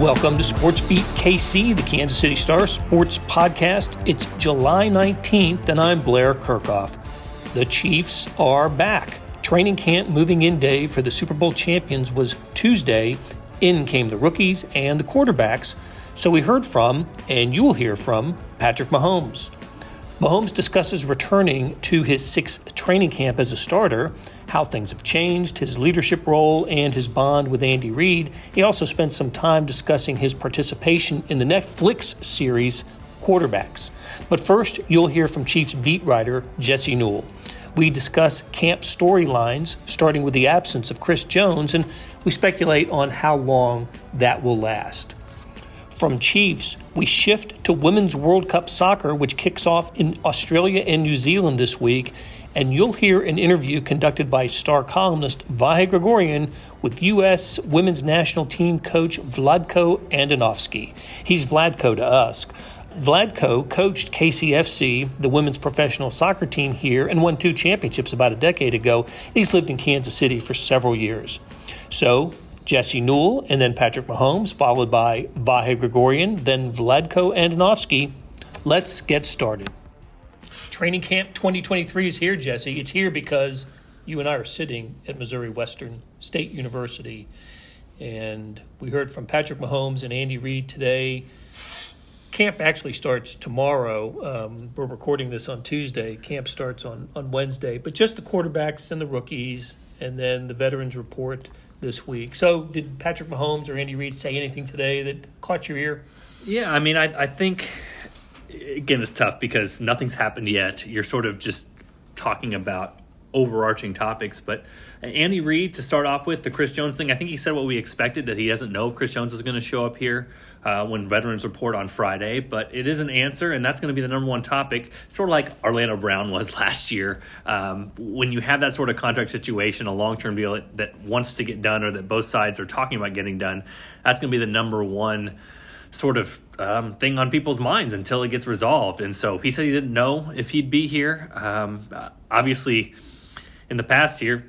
Welcome to SportsBeat KC, the Kansas City Star Sports Podcast. It's July 19th, and I'm Blair Kirchhoff. The Chiefs are back. Training camp moving in day for the Super Bowl champions was Tuesday. In came the rookies and the quarterbacks. So we heard from, and you'll hear from, Patrick Mahomes. Mahomes discusses returning to his sixth training camp as a starter, how things have changed, his leadership role, and his bond with Andy Reid. He also spent some time discussing his participation in the Netflix series Quarterbacks. But first, you'll hear from Chiefs beat writer Jesse Newell. We discuss camp storylines, starting with the absence of Chris Jones, and we speculate on how long that will last. From Chiefs, we shift to Women's World Cup soccer, which kicks off in Australia and New Zealand this week, and you'll hear an interview conducted by star columnist Vahe Gregorian with U.S. women's national team coach Vlatko Andonovski. He's Vladko to us. Vladko coached KCFC, the women's professional soccer team here, and won 2 championships about a decade ago. He's lived in Kansas City for several years. So, Jesse Newell and then Patrick Mahomes, followed by Vahe Gregorian, then Vladko Andonovski. Let's get started. Training camp 2023 is here, Jesse. It's here because you and I are sitting at Missouri Western State University, and we heard from Patrick Mahomes and Andy Reid today. Camp actually starts tomorrow. We're recording this on Tuesday. Camp starts on Wednesday, but just the quarterbacks and the rookies, and then the veterans report this week. So did Patrick Mahomes or Andy Reid say anything today that caught your ear? Yeah, I mean, I think, again, it's tough because nothing's happened yet. You're sort of just talking about overarching topics. But Andy Reid, to start off with, the Chris Jones thing, I think he said what we expected, that he doesn't know if Chris Jones is going to show up here when veterans report on Friday. But it is an answer, and that's going to be the number one topic, sort of like Orlando Brown was last year. When you have that sort of contract situation, a long-term deal that wants to get done or that both sides are talking about getting done, that's going to be the number one sort of thing on people's minds until it gets resolved. And so he said he didn't know if he'd be here. Obviously, in the past year,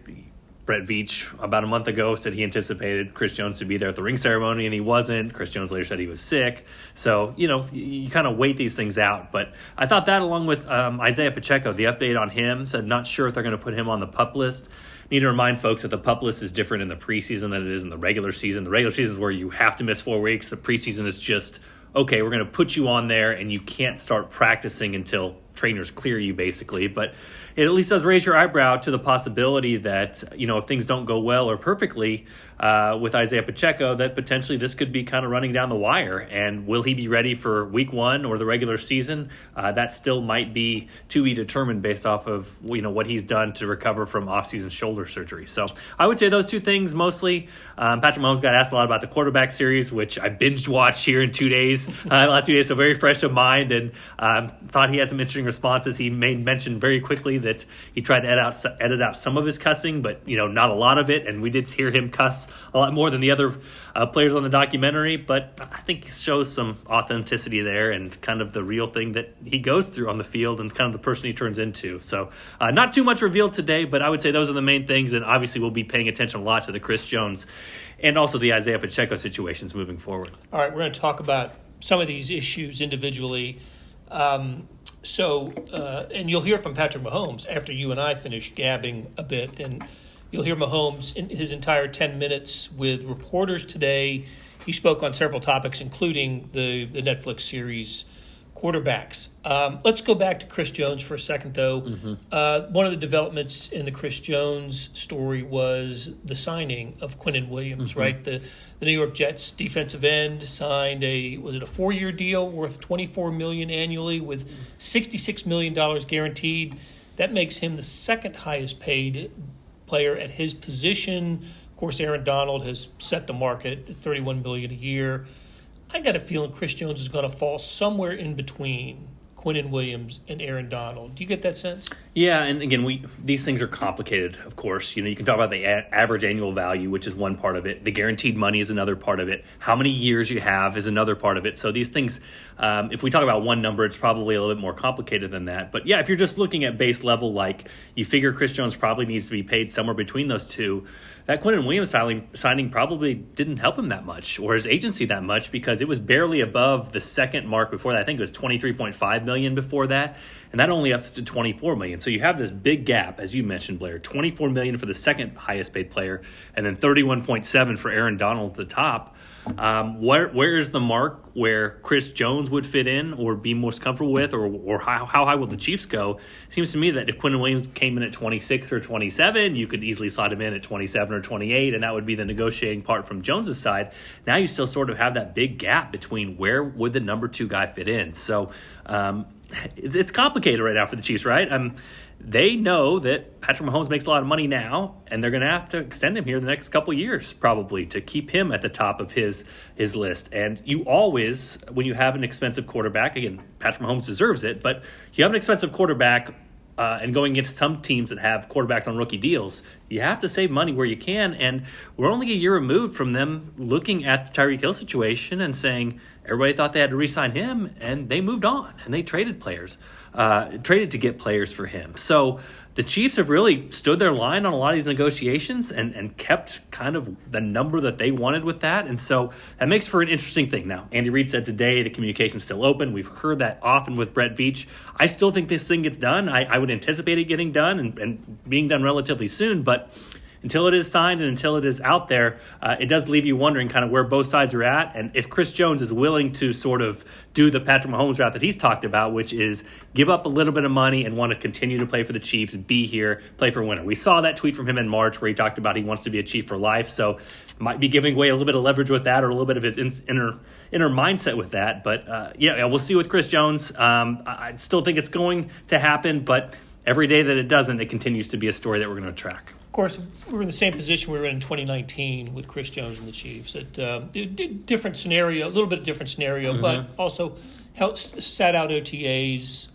Brett Veach, about a month ago, said he anticipated Chris Jones to be there at the ring ceremony, and he wasn't. Chris Jones later said he was sick. So, you kind of wait these things out. But I thought that, along with Isaiah Pacheco, the update on him, said not sure if they're going to put him on the PUP list. Need to remind folks that the PUP list is different in the preseason than it is in the regular season. The regular season is where you have to miss 4 weeks. The preseason is just, okay, we're going to put you on there, and you can't start practicing until trainers clear you, basically. But it at least does raise your eyebrow to the possibility that, if things don't go well or perfectly with Isaiah Pacheco, that potentially this could be kind of running down the wire. And will he be ready for week 1 or the regular season? That still might be to be determined based off of, what he's done to recover from offseason shoulder surgery. So I would say those 2 things mostly. Patrick Mahomes got asked a lot about the quarterback series, which I binge watched here in 2 days, the last 2 days, so very fresh of mind, and thought he had some interesting responses. He made mention very quickly that he tried to edit out some of his cussing, but not a lot of it, and we did hear him cuss a lot more than the other players on the documentary. But I think he shows some authenticity there and kind of the real thing that he goes through on the field and kind of the person he turns into. So not too much revealed today, but I would say those are the main things, and obviously we'll be paying attention a lot to the Chris Jones and also the Isaiah Pacheco situations moving forward. All right, we're going to talk about some of these issues individually. And you'll hear from Patrick Mahomes after you and I finish gabbing a bit, and you'll hear Mahomes in his entire 10 minutes with reporters today. He spoke on several topics, including the Netflix series Quarterbacks. Let's go back to Chris Jones for a second, though. Mm-hmm. One of the developments in the Chris Jones story was the signing of Quinnen Williams, mm-hmm. right? The New York Jets defensive end signed a 4-year deal worth $24 million annually with $66 million guaranteed. That makes him the second highest paid player at his position. Of course, Aaron Donald has set the market at $31 million a year. I got a feeling Chris Jones is going to fall somewhere in between Quinnen Williams and Aaron Donald. Do you get that sense? Yeah, and again, these things are complicated, of course. You can talk about the average annual value, which is one part of it. The guaranteed money is another part of it. How many years you have is another part of it. So these things, if we talk about one number, it's probably a little bit more complicated than that. But yeah, if you're just looking at base level, like you figure Chris Jones probably needs to be paid somewhere between those two, that Quentin Williams signing probably didn't help him that much, or his agency that much, because it was barely above the second mark before that. I think it was $23.5 million before that, and that only ups to $24 million. So you have this big gap, as you mentioned, Blair, $24 million for the second highest paid player, and then $31.7 for Aaron Donald at the top. Where is the mark where Chris Jones would fit in or be most comfortable with, or how high will the Chiefs go? It seems to me that if Quentin Williams came in at 26 or 27, you could easily slot him in at 27 or 28, and that would be the negotiating part from Jones's side. Now you still sort of have that big gap between where would the number 2 guy fit in. So it's complicated right now for the Chiefs, right? They know that Patrick Mahomes makes a lot of money now, and they're going to have to extend him here the next couple of years probably to keep him at the top of his list. And you always, when you have an expensive quarterback, again, Patrick Mahomes deserves it, but you have an expensive quarterback and going against some teams that have quarterbacks on rookie deals, you have to save money where you can. And we're only a year removed from them looking at the Tyreek Hill situation and saying everybody thought they had to re-sign him, and they moved on and they traded to get players for him. So the Chiefs have really stood their line on a lot of these negotiations and kept kind of the number that they wanted with that. And so that makes for an interesting thing. Now, Andy Reid said today the communication's still open. We've heard that often with Brett Veach. I still think this thing gets done. I would anticipate it getting done and being done relatively soon. But until it is signed and until it is out there, it does leave you wondering kind of where both sides are at. And if Chris Jones is willing to sort of do the Patrick Mahomes route that he's talked about, which is give up a little bit of money and want to continue to play for the Chiefs, be here, play for a winner. We saw that tweet from him in March where he talked about he wants to be a Chief for life. So might be giving away a little bit of leverage with that, or a little bit of his inner mindset with that. But yeah, we'll see with Chris Jones. I still think it's going to happen, but every day that it doesn't, it continues to be a story that we're going to track. Of course, we're in the same position we were in 2019 with Chris Jones and the Chiefs. Different scenario, a little bit different scenario, but also sat out OTAs.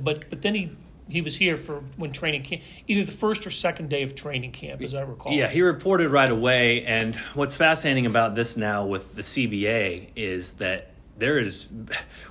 But then he was here for when training camp, either the first or second day of training camp, as I recall. Yeah, he reported right away. And what's fascinating about this now with the CBA is that there is,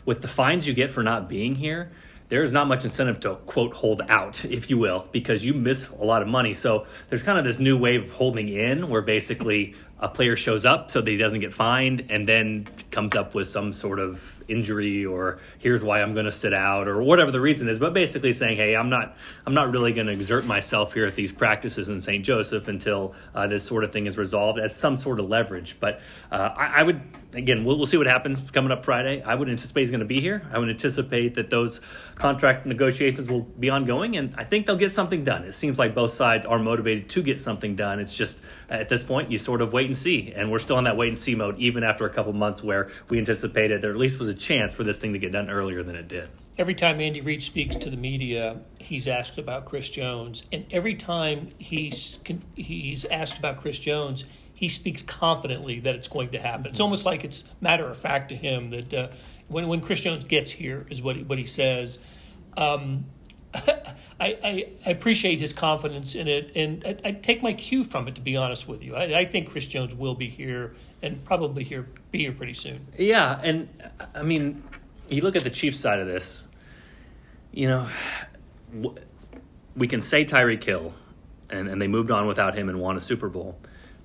with the fines you get for not being here, there is not much incentive to, quote, hold out, if you will, because you miss a lot of money. So there's kind of this new wave of holding in where basically a player shows up so that he doesn't get fined and then comes up with some sort of injury or here's why I'm going to sit out or whatever the reason is. But basically saying, hey, I'm not really going to exert myself here at these practices in St. Joseph until this sort of thing is resolved as some sort of leverage. But I would, again, we'll see what happens coming up Friday. I would anticipate he's going to be here. I would anticipate that those contract negotiations will be ongoing, and I think they'll get something done. It seems like both sides are motivated to get something done. It's just at this point, you sort of wait and see, and we're still in that wait and see mode, even after a couple months where we anticipated there at least was a chance for this thing to get done earlier than it did. Every time Andy Reid speaks to the media, he's asked about Chris Jones, and every time he's asked about Chris Jones, he speaks confidently that it's going to happen. It's almost like it's matter of fact to him that when Chris Jones gets here is what he says. I appreciate his confidence in it, and I take my cue from it, to be honest with you. I think Chris Jones will be here and probably be here pretty soon. Yeah, and I mean, you look at the Chiefs side of this, you know, we can say Tyreek Hill, and they moved on without him and won a Super Bowl.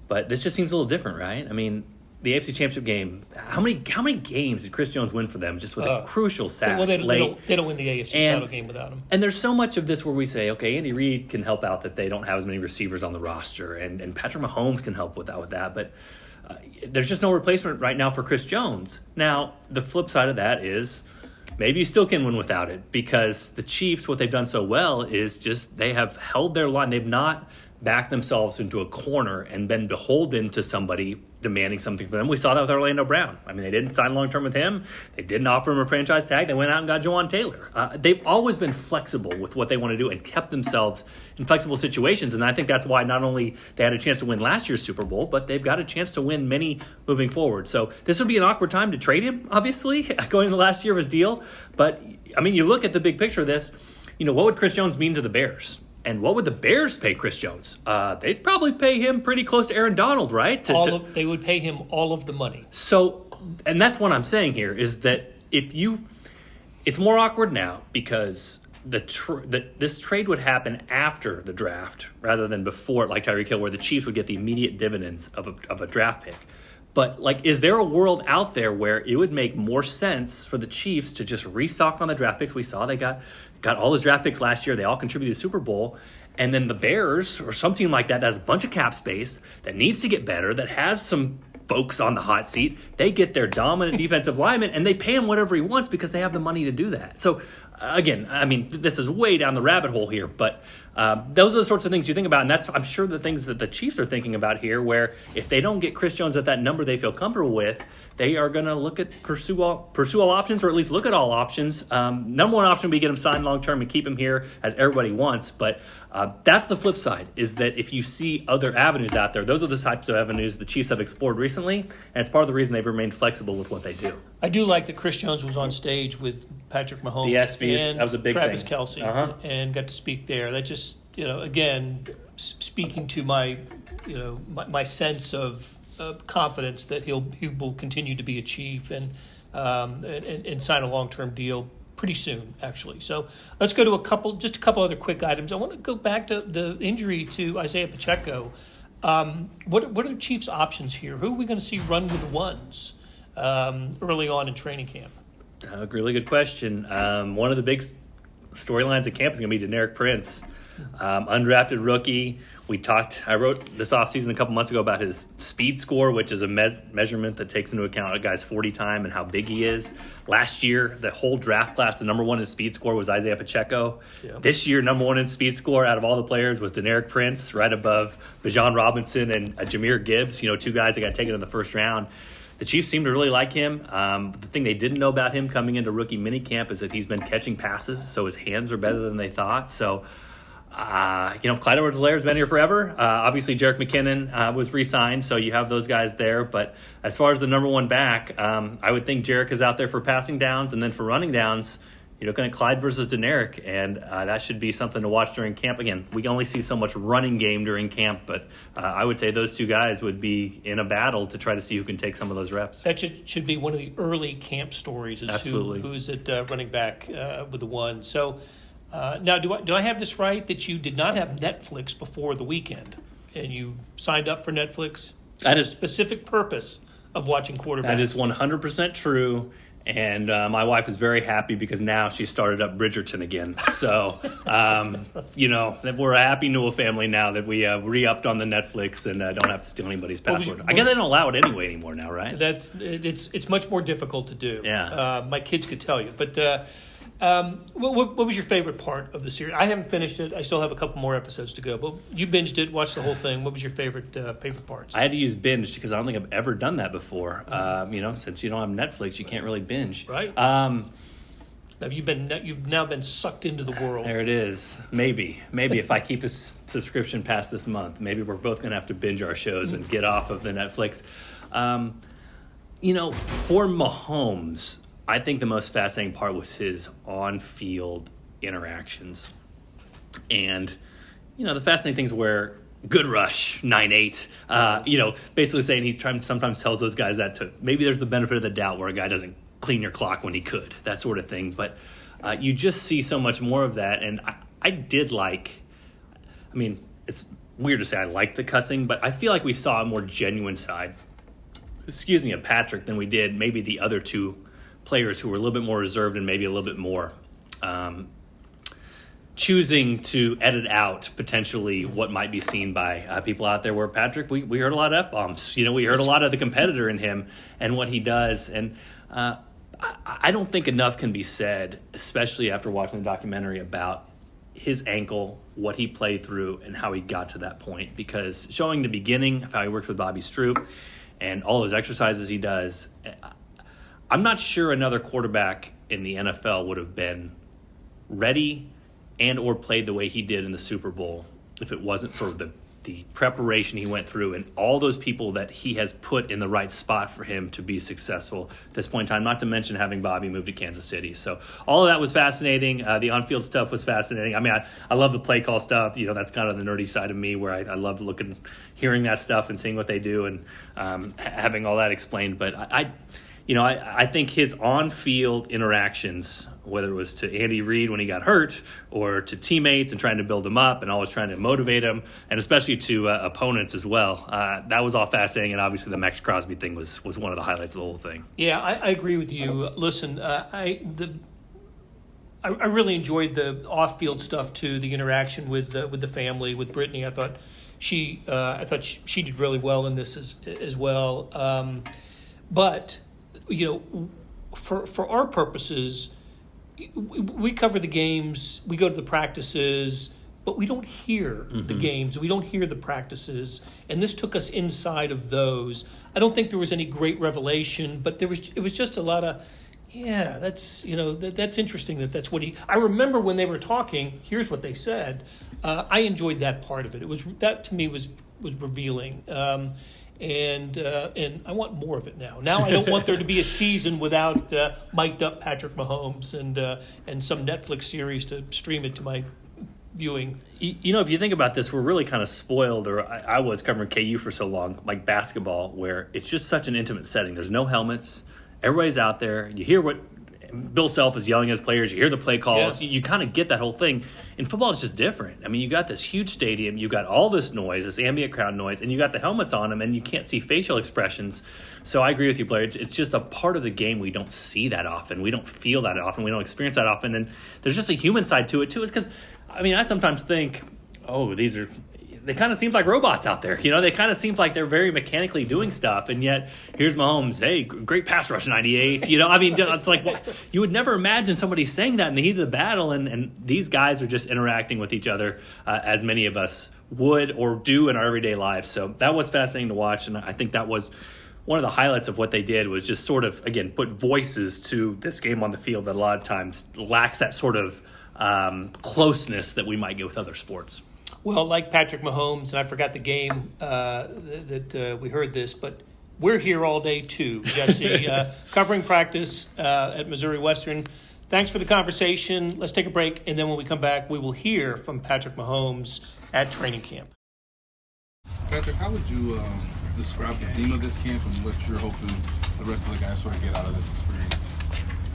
But this just seems a little different, right? I mean, the AFC Championship game, how many games did Chris Jones win for them just with a crucial sack? Well, they don't win the AFC title game without him. And there's so much of this where we say, okay, Andy Reid can help out that they don't have as many receivers on the roster, and Patrick Mahomes can help with that. But there's just no replacement right now for Chris Jones. Now, the flip side of that is maybe you still can win without it, because the Chiefs, what they've done so well is just they have held their line. They've not backed themselves into a corner and been beholden to somebody demanding something from them. We saw that with Orlando Brown. I mean, they didn't sign long-term with him. They didn't offer him a franchise tag. They went out and got Jawan Taylor. They've always been flexible with what they want to do and kept themselves in flexible situations. And I think that's why not only they had a chance to win last year's Super Bowl, but they've got a chance to win many moving forward. So this would be an awkward time to trade him, obviously, going into the last year of his deal. But, I mean, you look at the big picture of this, you know, what would Chris Jones mean to the Bears? And what would the Bears pay Chris Jones? They'd probably pay him pretty close to Aaron Donald, right? They would pay him all of the money. So, and that's what I'm saying here is that it's more awkward now because this trade would happen after the draft rather than before, like Tyreek Hill, where the Chiefs would get the immediate dividends of a draft pick. But is there a world out there where it would make more sense for the Chiefs to just restock on the draft picks? We saw they got all those draft picks last year. They all contributed to the Super Bowl. And then the Bears or some team like that has a bunch of cap space that needs to get better, that has some folks on the hot seat. They get their dominant defensive lineman and they pay him whatever he wants because they have the money to do that. So again, I mean, this is way down the rabbit hole here, but those are the sorts of things you think about, and that's, I'm sure, the things that the Chiefs are thinking about here, where if they don't get Chris Jones at that number they feel comfortable with, they are going to look at pursue all options, or at least look at all options. Number one option would be get him signed long-term and keep him here as everybody wants, but that's the flip side, is that if you see other avenues out there, those are the types of avenues the Chiefs have explored recently, and it's part of the reason they've remained flexible with what they do. I do like that Chris Jones was on stage with Patrick Mahomes the ESPYs, and that was a big Travis thing. Kelce, and got to speak there. That just, again, speaking to my sense of confidence that he will continue to be a Chief and sign a long-term deal pretty soon, actually. So let's go to a couple other quick items. I want to go back to the injury to Isaiah Pacheco. What are the Chiefs' options here? Who are we going to see run with the ones early on in training camp? Really good question. One of the big storylines at camp is going to be Deneric Prince, undrafted rookie. I wrote this offseason a couple months ago about his speed score, which is a measurement that takes into account a guy's 40 time and how big he is. Last year, the whole draft class, the number one in speed score was Isaiah Pacheco. Yeah. This year, number one in speed score out of all the players was Deneric Prince, right above Bijan Robinson and Jahmyr Gibbs, two guys that got taken in the first round. The Chiefs seem to really like him. The thing they didn't know about him coming into rookie minicamp is that he's been catching passes, so his hands are better than they thought. So, Clyde Edwards-Helaire's been here forever. Obviously, Jerick McKinnon was re-signed, so you have those guys there. But as far as the number one back, I would think Jerick is out there for passing downs, and then for running downs, you're looking at Clyde versus Deneric, and that should be something to watch during camp. Again, we can only see so much running game during camp, but I would say those two guys would be in a battle to try to see who can take some of those reps. That should be one of the early camp stories, is who's at running back with the one. So now, do I have this right, that you did not have Netflix before the weekend, and you signed up for Netflix for a specific purpose of watching quarterbacks? That is 100% true. And my wife is very happy because now she started up Bridgerton again. So, we're a happy Newell family now that we re-upped on the Netflix and don't have to steal anybody's password. I guess they don't allow it anyway anymore now, right? It's much more difficult to do. Yeah. My kids could tell you. But what was your favorite part of the series? I haven't finished it. I still have a couple more episodes to go. But you binged it, watched the whole thing. What was your favorite parts? I had to use binge because I don't think I've ever done that before. Since you don't have Netflix, you can't really binge. Right. You've now been sucked into the world. There it is. Maybe if I keep this subscription past this month, maybe we're both going to have to binge our shows and get off of the Netflix. For Mahomes, I think the most fascinating part was his on-field interactions. And, the fascinating things were good rush, 9-8. Basically saying he sometimes tells those guys that maybe there's the benefit of the doubt where a guy doesn't clean your clock when he could, that sort of thing. But you just see so much more of that. And I did it's weird to say I like the cussing, but I feel like we saw a more genuine side, of Patrick than we did maybe the other two players who were a little bit more reserved and maybe a little bit more choosing to edit out potentially what might be seen by people out there, where Patrick, we heard a lot of F-bombs. We heard a lot of the competitor in him and what he does. And I don't think enough can be said, especially after watching the documentary, about his ankle, what he played through, and how he got to that point. Because showing the beginning of how he works with Bobby Stroop and all those exercises he does, I'm not sure another quarterback in the NFL would have been ready and or played the way he did in the Super Bowl if it wasn't for the preparation he went through and all those people that he has put in the right spot for him to be successful at this point in time, not to mention having Bobby move to Kansas City. So all of that was fascinating. The on-field stuff was fascinating. I love the play call stuff. That's kind of the nerdy side of me, where I love hearing that stuff and seeing what they do and having all that explained. But I think his on-field interactions, whether it was to Andy Reid when he got hurt or to teammates and trying to build them up and always trying to motivate them, and especially to opponents as well, that was all fascinating. And obviously the Max Crosby thing was one of the highlights of the whole thing. Yeah, I agree with you. Listen, I really enjoyed the off-field stuff too. The interaction with the family, with Brittany. I thought she did really well in this as well. But for our purposes, we cover the games, we go to the practices, but we don't hear the games. We don't hear the practices, and this took us inside of those. I don't think there was any great revelation, but it was just a lot of. Yeah, that's interesting that's what I remember when they were talking. Here's what they said. I enjoyed that part of it. That to me was revealing, and I want more of it now. Now I don't want there to be a season without mic'd up Patrick Mahomes and some Netflix series to stream it to my viewing. If you think about this, we're really kind of spoiled, or I was covering KU for so long, like basketball, where it's just such an intimate setting. There's no helmets. Everybody's out there. You hear what Bill Self is yelling at his players. You hear the play calls. Yeah. You kind of get that whole thing. In football, it's just different. I mean, you got this huge stadium. You got all this noise, this ambient crowd noise, and you got the helmets on them, and you can't see facial expressions. So I agree with you, Blair. It's just a part of the game we don't see that often. We don't feel that often. We don't experience that often. And there's just a human side to it, too. It's because, I sometimes think, they kind of seems like robots out there. They kind of seems like they're very mechanically doing stuff, and yet here's Mahomes. Hey, great pass rush 98. It's like you would never imagine somebody saying that in the heat of the battle, and these guys are just interacting with each other as many of us would or do in our everyday lives. So that was fascinating to watch, and I think that was one of the highlights of what they did was just sort of, again, put voices to this game on the field that a lot of times lacks that sort of closeness that we might get with other sports. Well, like Patrick Mahomes, and I forgot the game that we heard this, but we're here all day too, Jesse, covering practice at Missouri Western. Thanks for the conversation. Let's take a break, and then when we come back, we will hear from Patrick Mahomes at training camp. Patrick, how would you describe the theme of this camp and what you're hoping the rest of the guys sort of get out of this experience?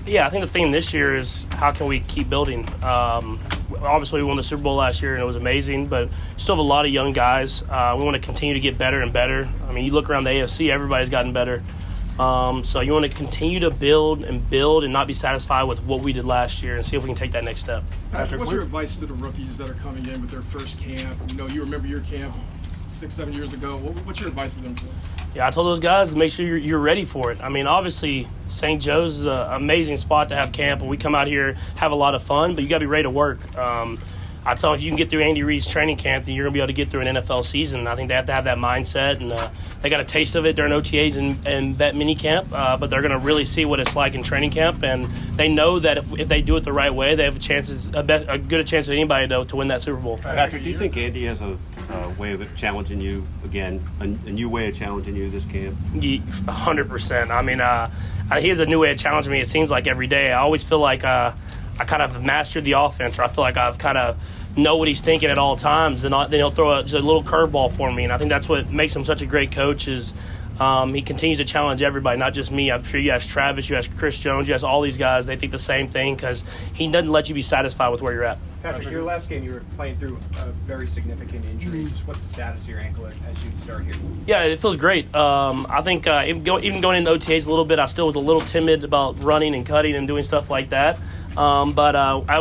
Yeah, I think the theme this year is how can we keep building. Obviously, we won the Super Bowl last year, and it was amazing, but still have a lot of young guys. We want to continue to get better and better. You look around the AFC, everybody's gotten better. So you want to continue to build and not be satisfied with what we did last year and see if we can take that next step. Patrick, what's your advice to the rookies that are coming in with their first camp? You remember your camp 6-7 years ago. What's your advice to them? Yeah, I told those guys to make sure you're ready for it. Obviously, St. Joe's is an amazing spot to have camp, and we come out here, have a lot of fun, but you got to be ready to work. I tell them if you can get through Andy Reid's training camp, then you're going to be able to get through an NFL season. I think they have to have that mindset, and they got a taste of it during OTAs and vet mini camp, but they're going to really see what it's like in training camp, and they know that if they do it the right way, they have a good chance of anybody to win that Super Bowl. Patrick, do you think Andy has a way of challenging you, again, a new way of challenging you this camp? 100%. He has a new way of challenging me, it seems like, every day. I always feel like I kind of mastered the offense, or I feel like I've kind of know what he's thinking at all times, and then he'll throw just a little curveball for me. And I think that's what makes him such a great coach is he continues to challenge everybody, not just me. I'm sure you ask Travis, you ask Chris Jones, you ask all these guys, they think the same thing because he doesn't let you be satisfied with where you're at. Patrick, your last game you were playing through a very significant injury. What's the status of your ankle as you start here? Yeah, it feels great. I think even going into OTAs a little bit, I still was a little timid about running and cutting and doing stuff like that. But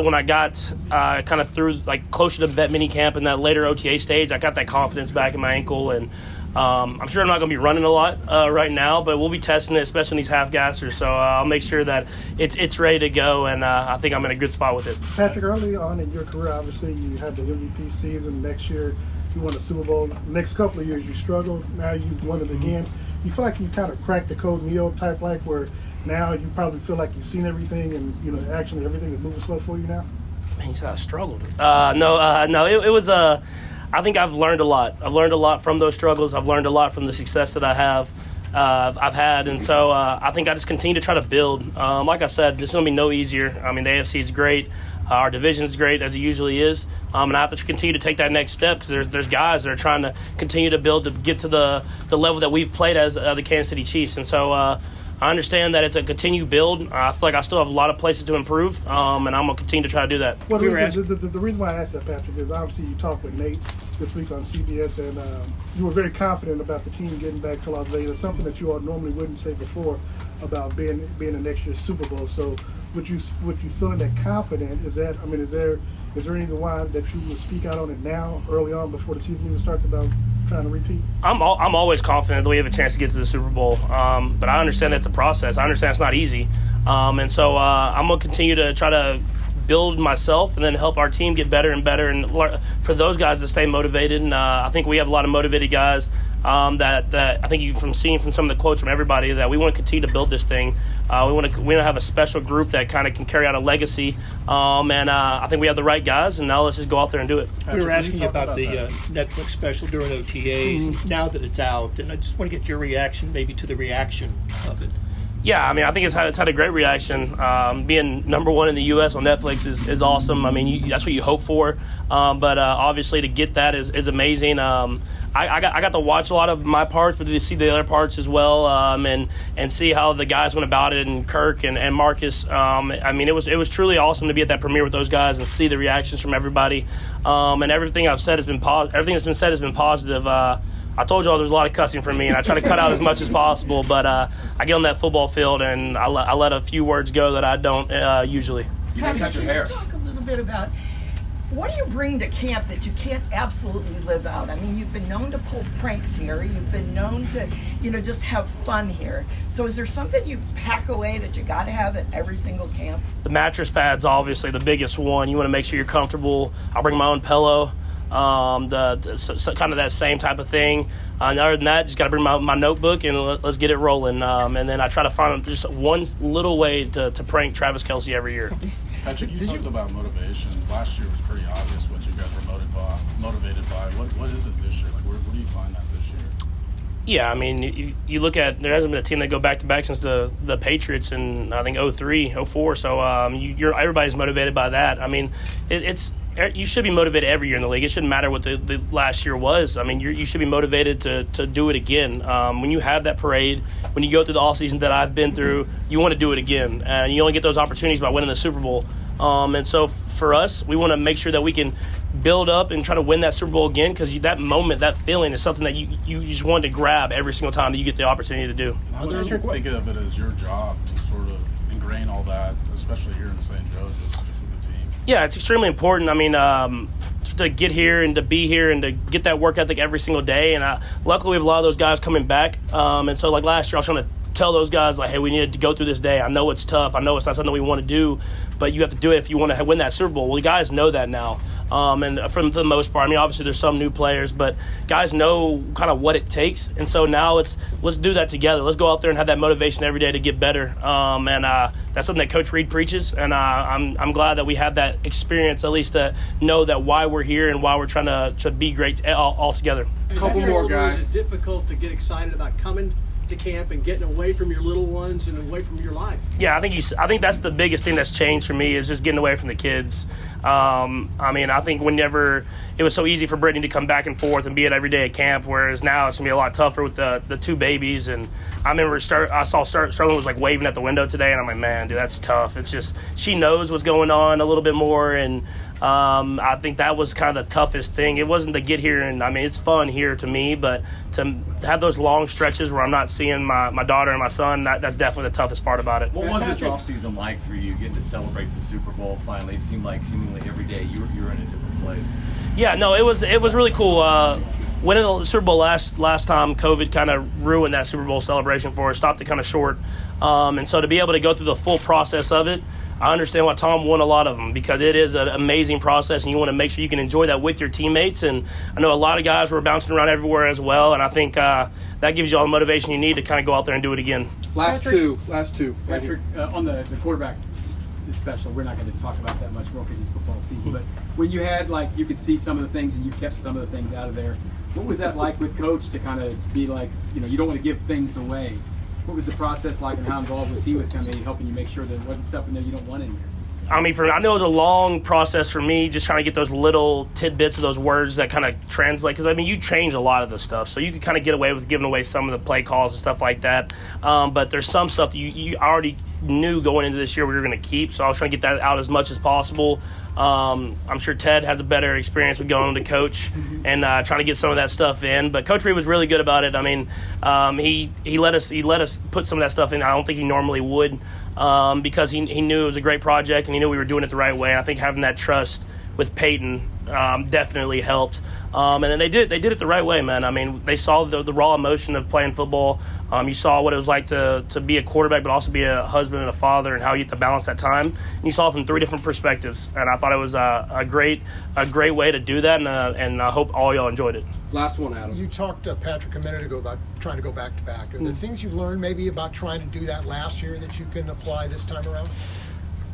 when I got kind of through, like, closer to vet mini camp and that later OTA stage, I got that confidence back in my ankle. And I'm sure I'm not going to be running a lot right now, but we'll be testing it, especially in these half-gassers. So I'll make sure that it's ready to go, and I think I'm in a good spot with it. Patrick, early on in your career, obviously, you had the MVP season. Next year, you won the Super Bowl. The next couple of years, you struggled. Now you've won it again. You feel like you kind of cracked the code Neo type, like where now you probably feel like you've seen everything and, actually everything is moving slow for you now? Man, you said I struggled. No, it was I think I've learned a lot. I've learned a lot from those struggles. I've learned a lot from the success that I've had. And so I think I just continue to try to build. Like I said, this is going to be no easier. The AFC is great. Our division is great, as it usually is. And I have to continue to take that next step because there's guys that are trying to continue to build to get to the level that we've played as the Kansas City Chiefs. And so I understand that it's a continued build. I feel like I still have a lot of places to improve, and I'm going to continue to try to do that. Well, the reason why I asked that, Patrick, is obviously you talked with Nate this week on CBS, and you were very confident about the team getting back to Las Vegas, something that you all normally wouldn't say before about being in next year's Super Bowl. So would you feeling that confident? Is there any reason why that you would speak out on it now, early on, before the season even starts, about trying to repeat? I'm always confident that we have a chance to get to the Super Bowl, but I understand that's a process. I understand it's not easy, and so I'm going to continue to try to build myself and then help our team get better and better, and for those guys to stay motivated. And I think we have a lot of motivated guys that I think you've seen from some of the quotes from everybody that we want to continue to build this thing. We want to have a special group that kind of can carry out a legacy, and I think we have the right guys, and now let's just go out there and do it. We were asking you about the Netflix special during OTAs, now that it's out, and I just want to get your reaction maybe to the reaction of it. Yeah, I mean, I think it's had a great reaction. Being number one in the U.S. on Netflix is awesome. I mean, that's what you hope for. But obviously, to get that is amazing. I got to watch a lot of my parts, but to see the other parts as well, and see how the guys went about it, and Kirk and Marcus. I mean, it was truly awesome to be at that premiere with those guys and see the reactions from everybody. And everything I've said has been everything that's been said has been positive. I told y'all there's a lot of cussing from me, and I try to cut out as much as possible. But I get on that football field, and I let a few words go that I don't usually. You didn't cut your hair. Can you talk a little bit about what do you bring to camp that you can't absolutely live out? I mean, you've been known to pull pranks here. You've been known to, just have fun here. So is there something you pack away that you got to have at every single camp? The mattress pad's obviously the biggest one. You want to make sure you're comfortable. I'll bring my own pillow. Kind of that same type of thing. And other than that, just got to bring my notebook and let's get it rolling. And then I try to find just one little way to prank Travis Kelce every year. Patrick, you talked about motivation. Last year was pretty obvious what you guys were motivated by. What is it this year? Like, where do you find that this year? Yeah, I mean, you look at, there hasn't been a team that go back-to-back since the Patriots in, I think, 03, 04. So everybody's motivated by that. I mean, you should be motivated every year in the league. It shouldn't matter what the last year was. I mean, you should be motivated to do it again. When you have that parade, when you go through the offseason that I've been through, you want to do it again. And you only get those opportunities by winning the Super Bowl. And so for us, we want to make sure that we can build up and try to win that Super Bowl again, because that moment, that feeling is something that you just want to grab every single time that you get the opportunity to do. How do you think of it as your job to sort of ingrain all that, especially here in St. Joe's? Yeah, it's extremely important. I mean, to get here and to be here and to get that work ethic every single day. And luckily, we have a lot of those guys coming back. And so, like last year, I was trying to tell those guys, like, hey, we needed to go through this day. I know it's tough. I know it's not something we want to do, but you have to do it if you want to win that Super Bowl. Well, the guys know that now. And for the most part, I mean, obviously there's some new players, but guys know kind of what it takes. And so now let's do that together. Let's go out there and have that motivation every day to get better. And that's something that Coach Reed preaches. And I'm glad that we have that experience, at least to know that why we're here and why we're trying to be great all together. A couple more guys. Is it difficult to get excited about coming to camp and getting away from your little ones and away from your life? Yeah, I think that's the biggest thing that's changed for me, is just getting away from the kids. I mean, I think whenever it was so easy for Brittany to come back and forth and be at every day at camp, whereas now it's gonna be a lot tougher with the two babies. And I remember I saw Sterling was like waving at the window today, and I'm like, man, dude, that's tough. It's just she knows what's going on a little bit more, and I think that was kind of the toughest thing. It wasn't to get here, and I mean, it's fun here to me, but to have those long stretches where I'm not seeing my daughter and my son, that's definitely the toughest part about it. What was this offseason like for you, getting to celebrate the Super Bowl finally? It seemed like seemingly every day you were in a different place. Yeah, no, it was really cool. Winning the Super Bowl last time, COVID kind of ruined that Super Bowl celebration for us, stopped it kind of short. And so to be able to go through the full process of it, I understand why Tom won a lot of them, because it is an amazing process, and you want to make sure you can enjoy that with your teammates. And I know a lot of guys were bouncing around everywhere as well, and I think that gives you all the motivation you need to kind of go out there and do it again. Last two. Patrick, on the quarterback special, we're not going to talk about that much more because it's football season, but when you had, like, you could see some of the things and you kept some of the things out of there, what was that like with Coach to kind of be like, you don't want to give things away? What was the process like, and how involved was he with kind of helping you make sure there wasn't stuff in there you don't want in there? I know it was a long process for me just trying to get those little tidbits of those words that kind of translate. Because, you change a lot of the stuff. So you could kind of get away with giving away some of the play calls and stuff like that. But there's some stuff that you already knew going into this year we were going to keep. So I was trying to get that out as much as possible. I'm sure Ted has a better experience with going to coach and trying to get some of that stuff in. But Coach Reed was really good about it. He let us put some of that stuff in. I don't think he normally would because he knew it was a great project and he knew we were doing it the right way. I think having that trust with Peyton definitely helped. And then they did it the right way, man. They saw the raw emotion of playing football. You saw what it was like to be a quarterback but also be a husband and a father and how you have to balance that time. And you saw it from 3 different perspectives. And I thought it was a great way to do that, and I hope all y'all enjoyed it. Last one, Adam. You talked to Patrick a minute ago about trying to go back-to-back. Are there things you learned maybe about trying to do that last year that you can apply this time around?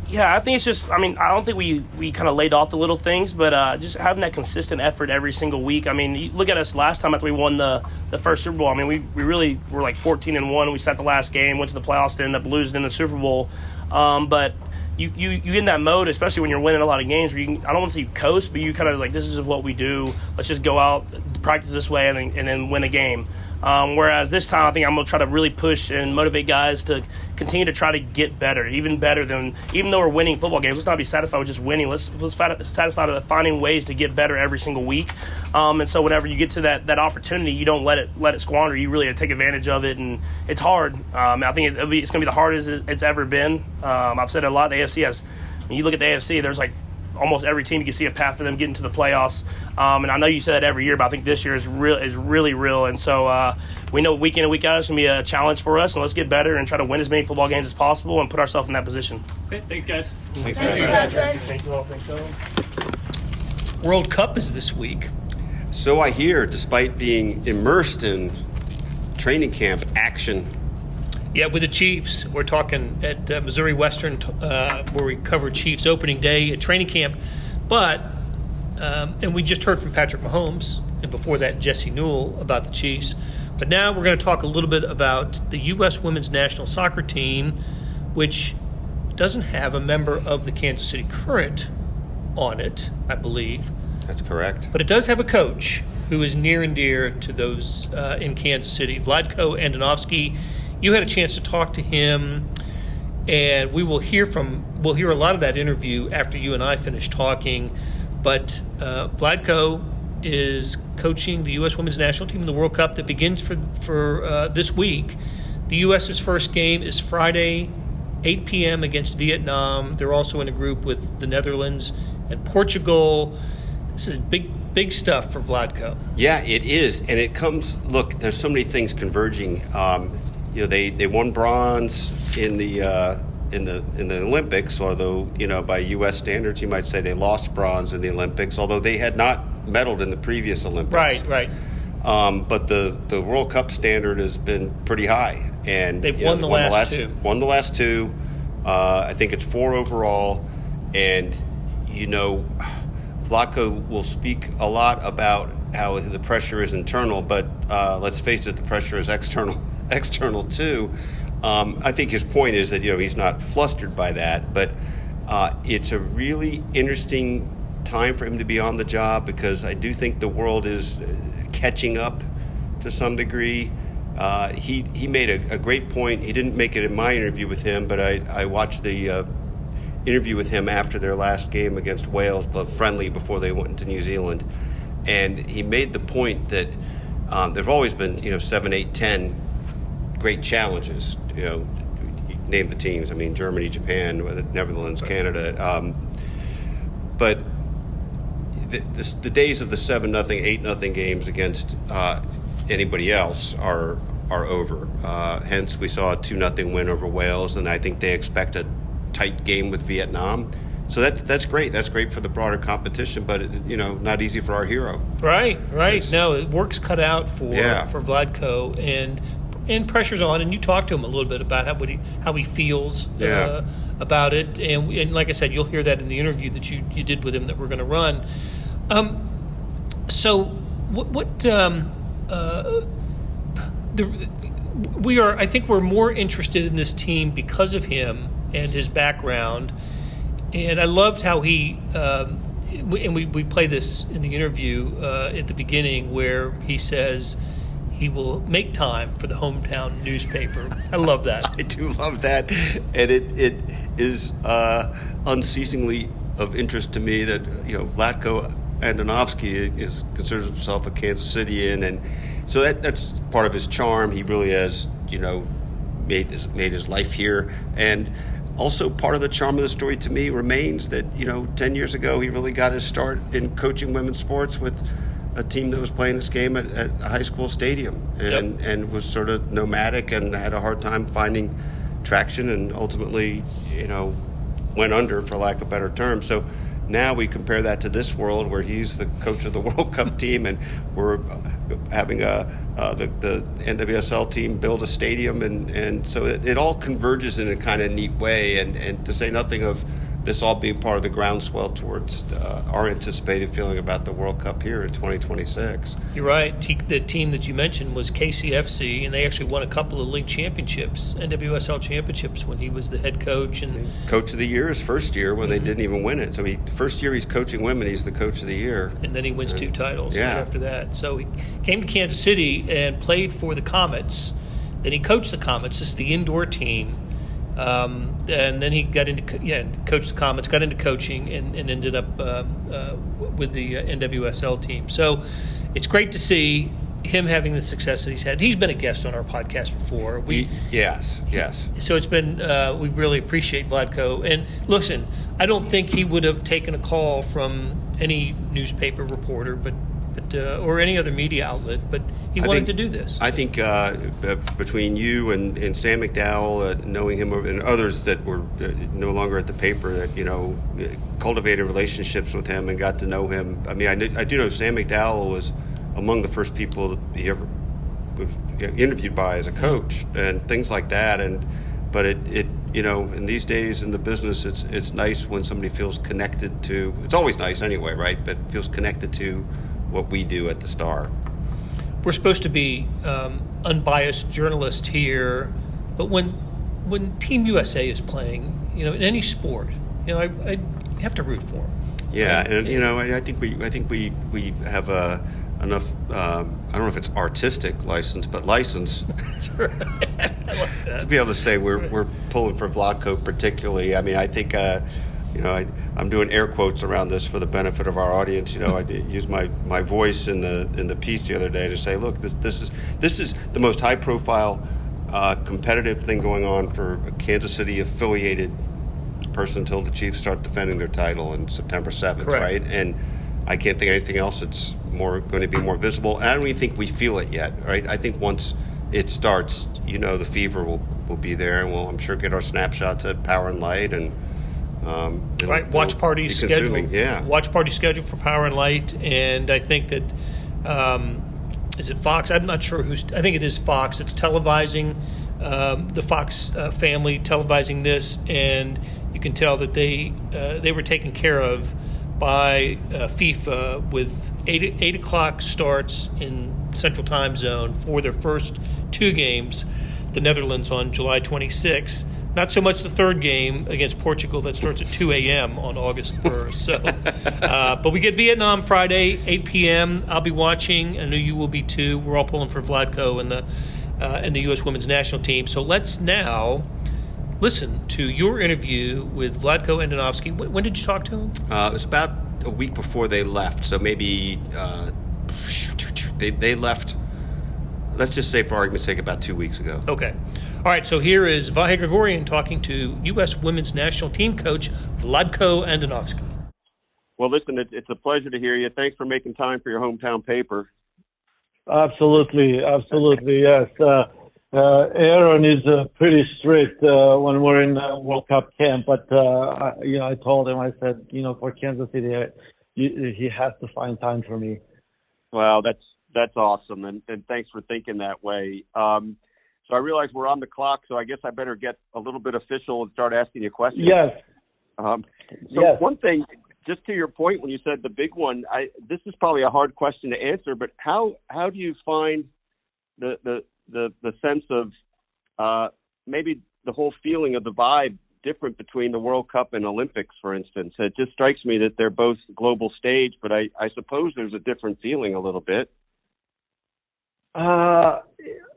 Yeah, I think it's just, I don't think we kind of laid off the little things, but just having that consistent effort every single week. You look at us last time after we won the first Super Bowl. We really were like 14-1. We sat the last game, went to the playoffs, to end up losing in the Super Bowl. But you get in that mode, especially when you're winning a lot of games, where I don't want to say you coast, but you kind of like, this is what we do. Let's just go out, practice this way, and then win a game. Whereas this time, I think I'm going to try to really push and motivate guys to continue to try to get better, even though we're winning football games, let's not be satisfied with just winning. Let's satisfied with finding ways to get better every single week. And so whenever you get to that opportunity, you don't let it squander. You really take advantage of it, and it's hard. I think it's going to be the hardest it's ever been. I've said it a lot. The AFC has. When you look at the AFC, there's like almost every team you can see a path for them getting to the playoffs. And I know you say that every year, but I think this year is really real. And so we know week in and week out it's going to be a challenge for us, and let's get better and try to win as many football games as possible and put ourselves in that position. Okay, thanks, guys. Thanks, Patrick. Thank you all. Thanks, y'all. World Cup is this week. So I hear, despite being immersed in training camp action. Yeah, with the Chiefs. We're talking at Missouri Western where we covered Chiefs opening day at training camp. But, and we just heard from Patrick Mahomes, and before that, Jesse Newell about the Chiefs. But now we're going to talk a little bit about the U.S. women's national soccer team, which doesn't have a member of the Kansas City Current on it, I believe. That's correct. But it does have a coach who is near and dear to those in Kansas City, Vlatko Andonovski. You had a chance to talk to him, and we'll hear a lot of that interview after you and I finish talking. But Vladko is coaching the U.S. women's national team in the World Cup that begins for this week. The U.S.'s first game is Friday, 8 p.m. against Vietnam. They're also in a group with the Netherlands and Portugal. This is big stuff for Vladko. Yeah, it is, and it comes. Look, there's so many things converging. They won bronze in the Olympics, although by U.S. standards you might say they lost bronze in the Olympics, although they had not medaled in the previous Olympics. Right. But the World Cup standard has been pretty high, and they've won the last two. Won the last two. I think it's 4 overall, and Vlatko will speak a lot about how the pressure is internal, but let's face it, the pressure is external too. I think his point is that he's not flustered by that, but it's a really interesting time for him to be on the job, because I do think the world is catching up to some degree. He made a great point. He didn't make it in my interview with him, but I watched the interview with him after their last game against Wales, the friendly before they went into New Zealand, and he made the point that there've always been 7, 8, 10 great challenges. Name the teams. Germany, Japan, Netherlands, Canada. But the days of the 7-0, 8-0 games against anybody else are over. Hence, we saw a 2-0 win over Wales, and I think they expect a tight game with Vietnam. So that's great. That's great for the broader competition, but not easy for our hero. Right. No, work's cut out for Vladko, and pressure's on. And you talked to him a little bit about how he feels about it, and like I said, you'll hear that in the interview that you did with him that we're going to run. I think we're more interested in this team because of him and his background. And I loved how he, and we play this in the interview at the beginning where he says he will make time for the hometown newspaper. I love that. I do love that. And it is unceasingly of interest to me that, Vlatko Andonovski considers himself a Kansas Cityan, and so that's part of his charm. He really has, made his life here, and also part of the charm of the story to me remains that 10 years ago he really got his start in coaching women's sports with a team that was playing this game at a high school stadium, and was sort of nomadic and had a hard time finding traction, and ultimately went under, for lack of a better term. So now we compare that to this world where he's the coach of the World Cup team, and we're having the NWSL team build a stadium, and so it all converges in a kind of neat way, and to say nothing of this all being part of the groundswell towards our anticipated feeling about the World Cup here in 2026. You're right. The team that you mentioned was KCFC, and they actually won a couple of league championships, NWSL championships, when he was the head coach. And Coach of the Year his first year when they didn't even win it. So first year he's coaching women, he's the Coach of the Year. And then he wins 2 titles right after that. So he came to Kansas City and played for the Comets. Then he coached the Comets. This is the indoor team. And then he got coached the Comets, got into coaching, and ended up with the NWSL team. So it's great to see him having the success that he's had. He's been a guest on our podcast before. Yes. So it's been we really appreciate Vladko. And listen, I don't think he would have taken a call from any newspaper reporter, but or any other media outlet, but he wanted to do this. I think between you and Sam McDowell, knowing him, and others that were no longer at the paper, that cultivated relationships with him and got to know him. I mean, I do know Sam McDowell was among the first people he ever was interviewed by as a coach and things like that. But it in these days in the business, it's nice when somebody feels connected to. It's always nice anyway, right? But feels connected to what we do at the Star. We're supposed to be unbiased journalists here, but when Team USA is playing, in any sport, I have to root for them. Yeah, and I think we have enough. I don't know if it's artistic license, but license. That's right. I like that. To be able to say we're pulling for Vlatko particularly. I mean, I think. I'm doing air quotes around this for the benefit of our audience. I used my voice in the piece the other day to say, look, this is the most high profile competitive thing going on for a Kansas City affiliated person until the Chiefs start defending their title on September 7th, Correct. Right? And I can't think of anything else that's going to be more visible. And I don't even think we feel it yet, right? I think once it starts, the fever will be there, and we'll, I'm sure, get our snapshots at Power and Light and. Right, watch party schedule. Yeah, watch party schedule for Power and Light, and I think that is it Fox? I'm not sure who's. I think it is Fox. It's televising the Fox family televising this, and you can tell that they were taken care of by FIFA with 8 o'clock starts in Central Time Zone for their first 2 games. The Netherlands on July 26th. Not so much the third game against Portugal that starts at 2 a.m. on August 1st. So, but we get Vietnam Friday, 8 p.m. I'll be watching. I know you will be too. We're all pulling for Vladko and the U.S. Women's National Team. So let's now listen to your interview with Vlatko Andonovski. When did you talk to him? It was about a week before they left. So maybe they left, let's just say for argument's sake, about 2 weeks ago. Okay. All right, so here is Vahe Gregorian talking to U.S. Women's National Team coach Vladko Andonovski. Well, listen, it's a pleasure to hear you. Thanks for making time for your hometown paper. Absolutely, yes. Aaron is pretty strict when we're in World Cup camp, but I told him, I said, for Kansas City, he has to find time for me. Well, that's awesome, and thanks for thinking that way. So I realize we're on the clock, so I guess I better get a little bit official and start asking you questions. Yes. Yes. One thing, just to your point when you said the big one, this is probably a hard question to answer, but how do you find the sense of maybe the whole feeling of the vibe different between the World Cup and Olympics, for instance? It just strikes me that they're both global stage, but I suppose there's a different feeling a little bit.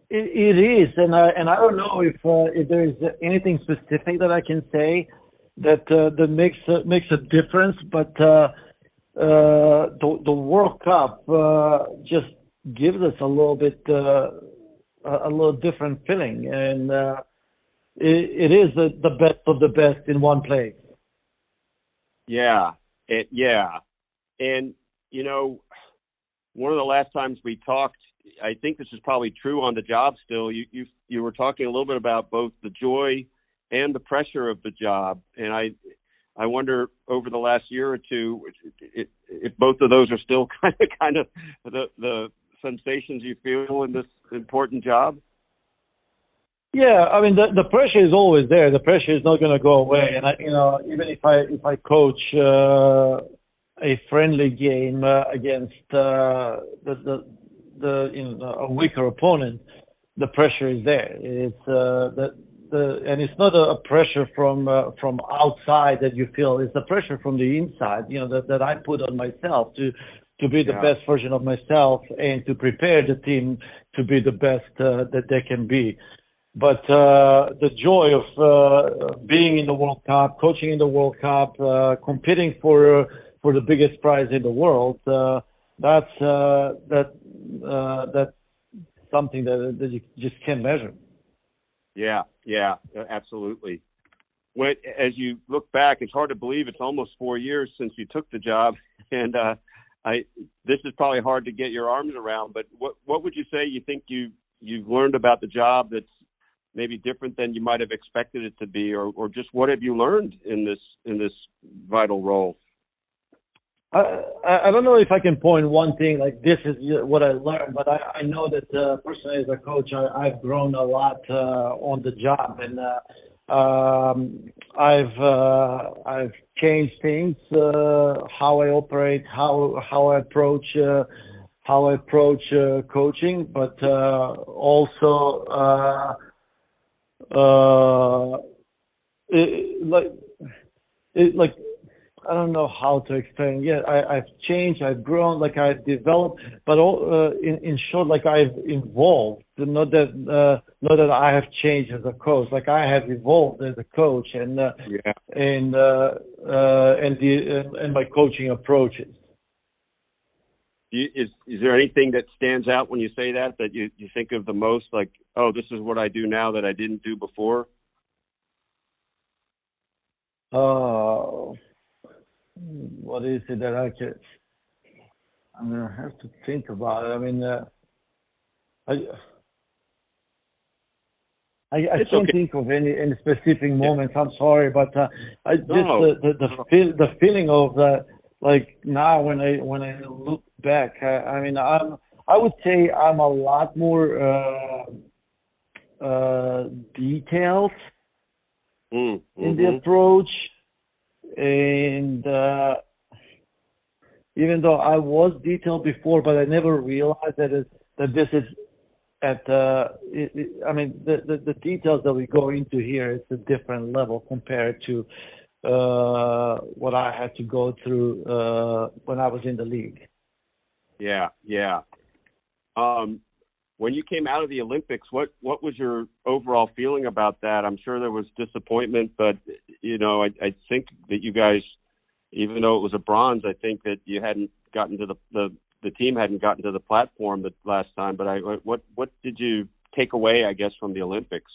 It is, and I don't know if there is anything specific that I can say that makes a difference, but the World Cup just gives us a little different feeling, and it is the best of the best in one place. Yeah, and one of the last times we talked, I think this is probably true on the job still. You were talking a little bit about both the joy and the pressure of the job, and I wonder over the last year or two if both of those are still kind of the sensations you feel in this important job. Yeah, I mean the pressure is always there. The pressure is not going to go away, and even if I coach a friendly game against a weaker opponent, the pressure is there. It's and it's not a pressure from outside that you feel. It's the pressure from the inside, that I put on myself to be the best version of myself and to prepare the team to be the best that they can be. But the joy of being in the World Cup, coaching in the World Cup, competing for the biggest prize in the world, that's something that you just can't measure. Yeah, absolutely. As you look back, it's hard to believe it's almost 4 years since you took the job, and this is probably hard to get your arms around. But what would you say you think you've learned about the job that's maybe different than you might have expected it to be, or just what have you learned in this vital role? I don't know if I can point one thing like this is what I learned, but I know that personally as a coach, I've grown a lot on the job, and I've changed things, how I operate, how I approach coaching, but also I don't know how to explain. Yeah, I've changed, I've grown, I've developed, but in short, I've evolved. Not that I have changed as a coach. I have evolved as a coach, and my coaching approaches. Is there anything that stands out when you say that you think of the most? Oh, this is what I do now that I didn't do before. What is it that I'm going to have to think about it. I mean, I can't think of any specific moments. I'm sorry, but the feeling of now when I look back, I would say I'm a lot more detailed in the approach. And even though I was detailed before, but I never realized that this is at the details that we go into here is a different level compared to what I had to go through when I was in the league. Yeah. When you came out of the Olympics, what was your overall feeling about that? I'm sure there was disappointment, but I think that you guys, even though it was a bronze, I think that you hadn't gotten to the team hadn't gotten to the platform the last time. But what did you take away, I guess, from the Olympics?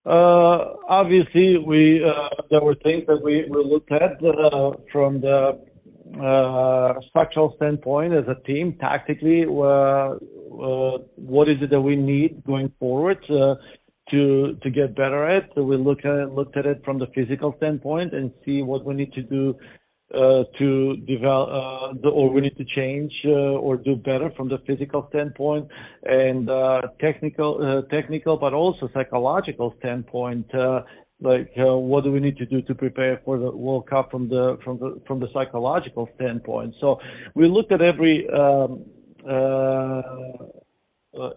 Obviously, there were things that we looked at from the structural standpoint as a team, tactically. What is it that we need going forward to get better at? So we looked at it from the physical standpoint and see what we need to do to develop, or we need to change or do better from the physical standpoint, and technical, but also psychological standpoint. What do we need to do to prepare for the World Cup from the psychological standpoint? So we looked at every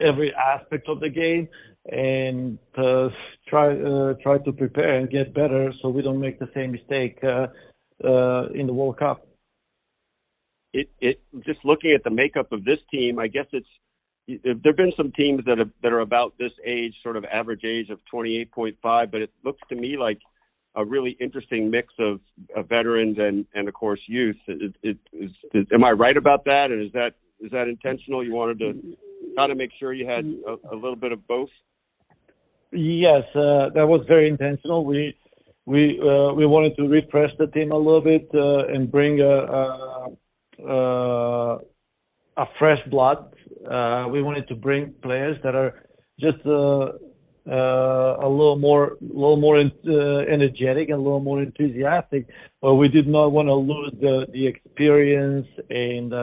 every aspect of the game and try to prepare and get better so we don't make the same mistake in the World Cup. It just looking at the makeup of this team, I guess there've been some teams that are about this age, sort of average age of 28.5, but it looks to me like a really interesting mix of veterans and of course youth. Am I right about that? And is that intentional? You wanted to kind of make sure you had a little bit of both? Yes, that was very intentional. We wanted to refresh the team a little bit and bring a fresh blood. We wanted to bring players that are just a little more energetic and a little more enthusiastic, but we did not want to lose the experience and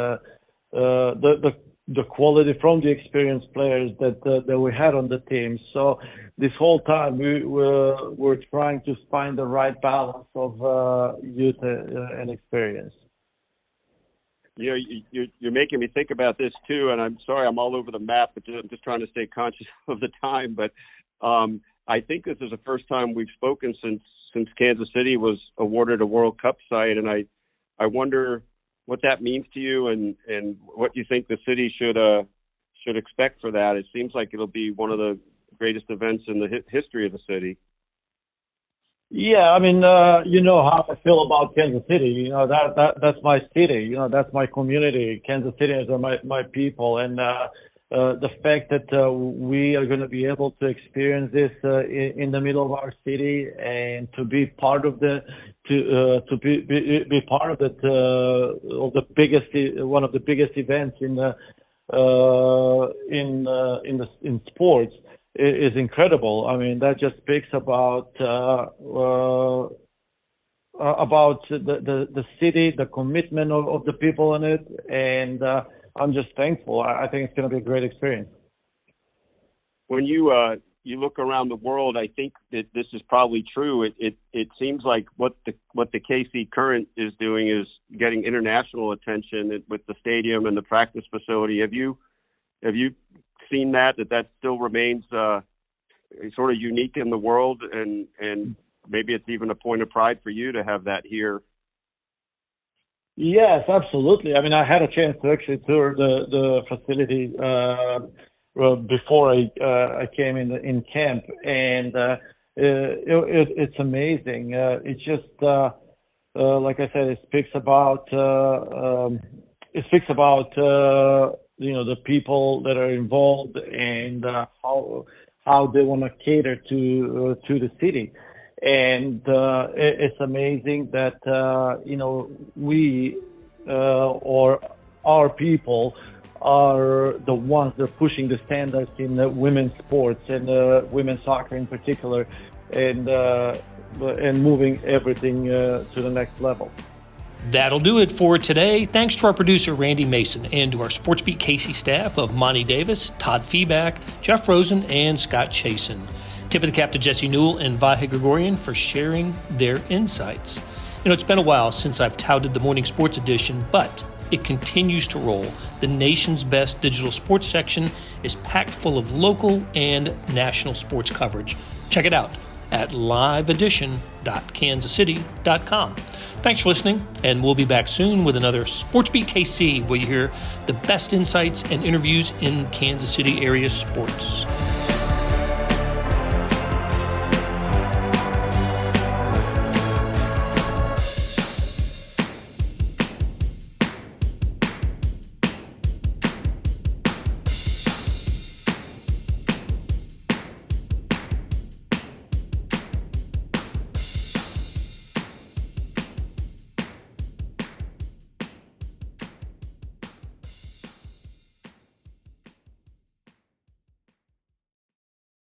the quality from the experienced players that we had on the team. So this whole time we're trying to find the right balance of youth and experience. You know, you're making me think about this too, and I'm sorry I'm all over the map, but I'm just trying to stay conscious of the time. But I think this is the first time we've spoken since Kansas City was awarded a World Cup site, and I wonder what that means to you and what you think the city should expect for that. It seems like it'll be one of the greatest events in the history of the city. Yeah, I mean, you know how I feel about Kansas City. You know, that's my city. You know, that's my community. Kansas Cityans are my people, and the fact that we are going to be able to experience this in the middle of our city and to be part of the be part of it of the biggest one of the biggest events in sports is incredible. I mean, that just speaks about the city, the commitment of the people in it, and I'm just thankful. I think it's going to be a great experience. When you look around the world, I think that this is probably true. It seems like what the KC Current is doing is getting international attention with the stadium and the practice facility. Have you seen that still remains sort of unique in the world, and maybe it's even a point of pride for you to have that here? Yes, absolutely. I mean, I had a chance to actually tour the facility before I came in camp, and it's amazing. It's just like I said, it speaks about you know, the people that are involved and how they want to cater to the city. And it's amazing that you know, we or our people are the ones that are pushing the standards in women's sports and women's soccer in particular, and moving everything to the next level. That'll do it for today. Thanks to our producer, Randy Mason, and to our SportsBeat KC staff of Monty Davis, Todd Feeback, Jeff Rosen, and Scott Chasen. Tip of the cap to Jesse Newell and Vahe Gregorian for sharing their insights. You know, it's been a while since I've touted the Morning Sports Edition, but it continues to roll. The nation's best digital sports section is packed full of local and national sports coverage. Check it out at liveedition.kansascity.com. Thanks for listening, and we'll be back soon with another SportsBeat KC, where you hear the best insights and interviews in Kansas City area sports.